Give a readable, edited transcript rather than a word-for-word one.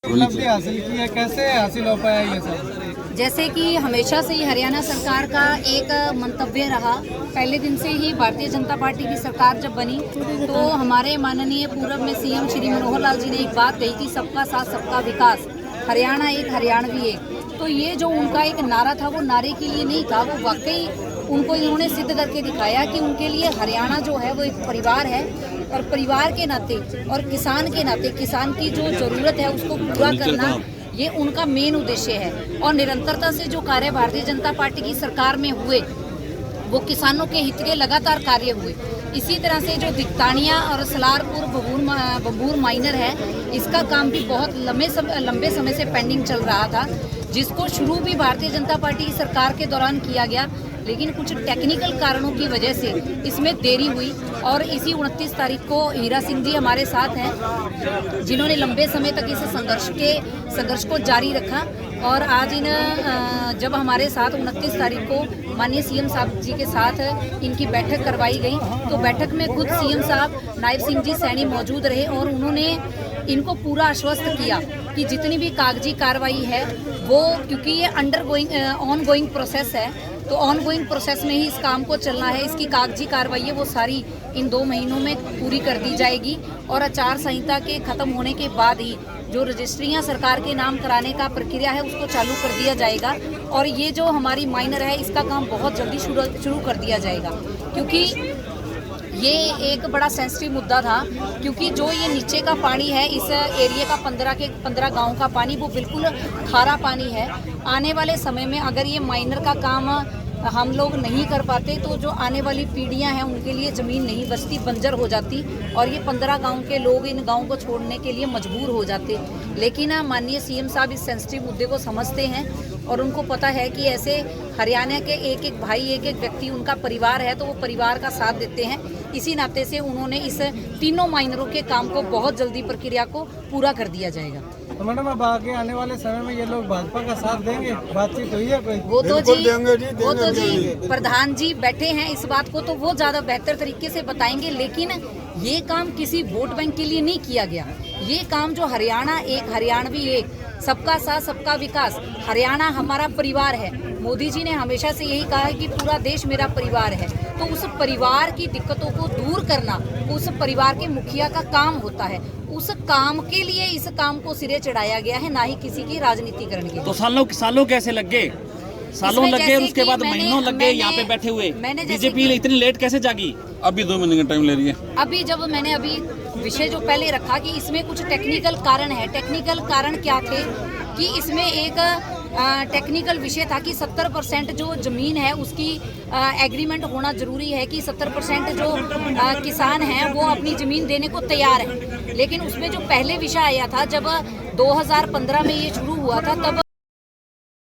उपलब्धि हासिल की है, कैसे हासिल हो पाया ये सब? जैसे कि हमेशा से ही हरियाणा सरकार का एक मंतव्य रहा, पहले दिन से ही भारतीय जनता पार्टी की सरकार जब बनी तो हमारे माननीय पूर्व में सीएम श्री मनोहर लाल जी ने एक बात कही थी, सबका साथ सबका विकास, हरियाणा एक हरियाणवी एक। तो ये जो उनका एक नारा था वो नारे के लिए नहीं था, वो वाकई उनको इन्होंने सिद्ध करके दिखाया कि उनके लिए हरियाणा जो है वो एक परिवार है और परिवार के नाते और किसान के नाते किसान की जो ज़रूरत है उसको पूरा करना ये उनका मेन उद्देश्य है। और निरंतरता से जो कार्य भारतीय जनता पार्टी की सरकार में हुए वो किसानों के हित के लगातार कार्य हुए। इसी तरह से जो दिक्तानिया और सलारपुर बबूर माइनर है, इसका काम भी बहुत लंबे समय से पेंडिंग चल रहा था, जिसको शुरू भी भारतीय जनता पार्टी की सरकार के दौरान किया गया, लेकिन कुछ टेक्निकल कारणों की वजह से इसमें देरी हुई। और इसी 29 तारीख को हीरा सिंह जी हमारे साथ हैं, जिन्होंने लंबे समय तक इस संघर्ष को जारी रखा। और आज जब हमारे साथ 29 तारीख को माननीय सीएम साहब जी के साथ इनकी बैठक करवाई गई, तो बैठक में खुद सीएम साहब नायब सिंह जी सैनी मौजूद रहे और उन्होंने इनको पूरा आश्वस्त किया कि जितनी भी कागजी कार्रवाई है वो, क्योंकि ये ऑनगोइंग प्रोसेस है, तो ऑनगोइंग प्रोसेस में ही इस काम को चलना है। इसकी कागजी कार्रवाई है वो सारी इन 2 महीनों में पूरी कर दी जाएगी और आचार संहिता के ख़त्म होने के बाद ही जो रजिस्ट्रियां सरकार के नाम कराने का प्रक्रिया है उसको चालू कर दिया जाएगा। और ये जो हमारी माइनर है इसका काम बहुत जल्दी शुरू कर दिया जाएगा, क्योंकि ये एक बड़ा सेंसिटिव मुद्दा था, क्योंकि जो ये नीचे का पानी है इस एरिया का 15 गांव का पानी वो बिल्कुल खारा पानी है। आने वाले समय में अगर ये माइनर का काम हम लोग नहीं कर पाते तो जो आने वाली पीढ़ियां हैं उनके लिए ज़मीन नहीं बचती, बंजर हो जाती और ये 15 गांव के लोग इन गांव को छोड़ने के लिए मजबूर हो जाते। लेकिन माननीय सीएम साहब इस सेंसिटिव मुद्दे को समझते हैं और उनको पता है कि ऐसे हरियाणा के एक एक भाई एक एक व्यक्ति उनका परिवार है, तो वो परिवार का साथ देते हैं। इसी नाते से उन्होंने इस तीनों माइनरों के काम को बहुत जल्दी प्रक्रिया को पूरा कर दिया जाएगा। तो मैडम अब आगे आने वाले समय में ये लोग भाजपा का साथ देंगे? बातचीत हुई है कोई? वो तो जी प्रधान जी बैठे हैं इस बात को, तो वो ज़्यादा बेहतर तरीके से बताएंगे। लेकिन ये काम किसी वोट बैंक के लिए नहीं किया गया, ये काम जो हरियाणा एक हरियाणवी एक, सबका साथ सबका विकास, हरियाणा हमारा परिवार है। मोदी जी ने हमेशा से यही कहा है कि पूरा देश मेरा परिवार है, तो उस परिवार की दिक्कतों को दूर करना उस परिवार के मुखिया का काम होता है। उस काम के लिए इस काम को सिरे चढ़ाया गया है, ना ही किसी की राजनीतिकरण के। तो सालों कैसे लग गए? सालों लग गए, उसके बाद महीनों लग गए यहाँ पे बैठे हुए। बीजेपी इतनी लेट कैसे जागी? अभी 2 महीने का टाइम ले रही है। अभी जब मैंने विषय जो पहले रखा कि इसमें कुछ टेक्निकल कारण है। टेक्निकल कारण क्या थे कि इसमें एक टेक्निकल विषय था कि 70% जो ज़मीन है उसकी एग्रीमेंट होना ज़रूरी है कि 70% जो किसान हैं वो अपनी ज़मीन देने को तैयार हैं। लेकिन उसमें जो पहले विषय आया था, जब 2015 में ये शुरू हुआ था, तब